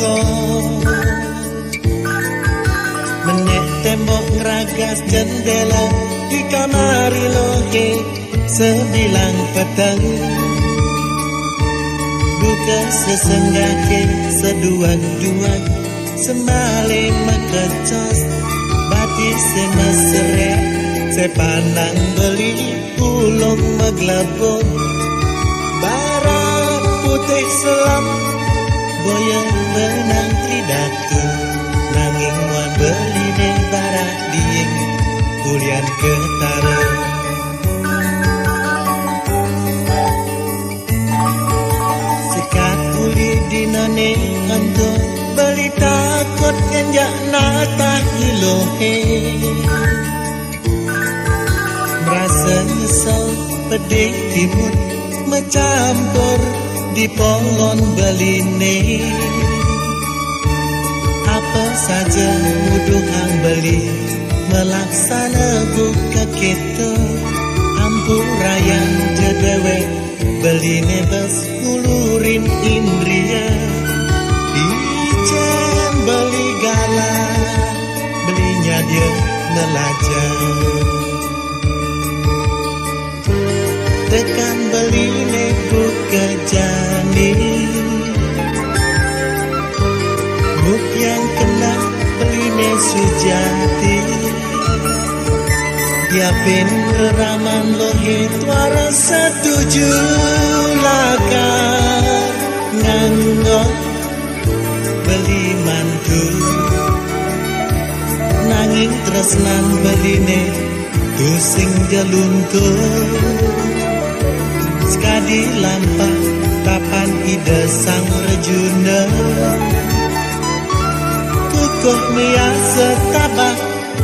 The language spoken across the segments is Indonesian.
teko menek tembok ngeragas jendela di kamari lohe sebilang petang buka sesenggake seduak-duak sembale makecos bati semeseret sepandang beli ulung meglebong barat putih selam boya benang tridatu nanging wan beli ne barat dieng kulian ketara sekat kuli dinane kanto beli takut enjak natah ilohe merasa nyesal pedih timut mencampur di polon beline apa saja muduhang beli melaksana buka kita ampurayan jedewe beline bes ulurin indria dicen beli gala belinya dia melajar tekan beline buka jani buk yang kena beline sujati dia pin raman lohe tuara setuju lakar nganggo beli mantu nanging tresnan beline tusing jaluntur sekadi lampah kapan ida sang rejuna kukuh mia setabah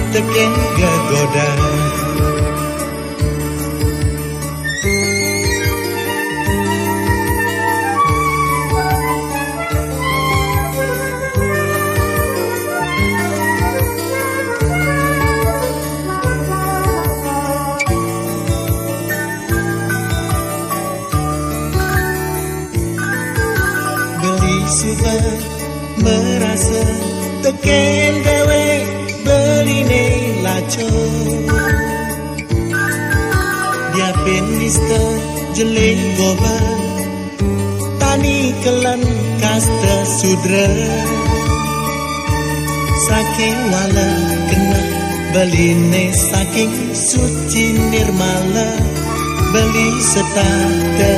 teken gagoda suka merasa teken dewe beline laco dia penista jeleng goba tani kelan kasta sudra saking wala kena beline saking suci nirmala beli setada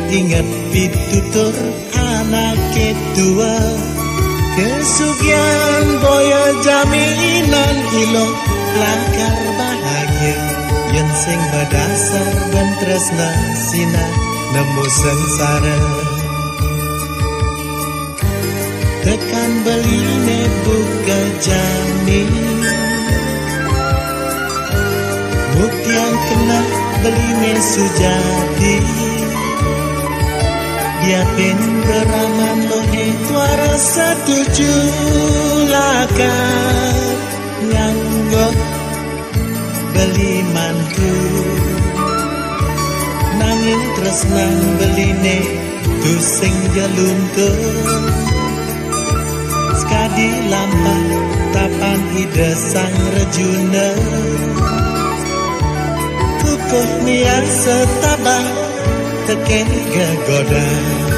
ingat pitutur anak kedua kesugihan boya jaminan ilok lakar bahagia yang sing berdasar dan tresna sina nemu sengsara tekan beline buka jani buk yang kena beline sujati dia pin beraman lohe tuara setuju lakar nganggo beli mantu nanging tresnang beline tusing jaluntur sekadi lampah tapan ida sang rejuna kukuh mia setabah teken gagoda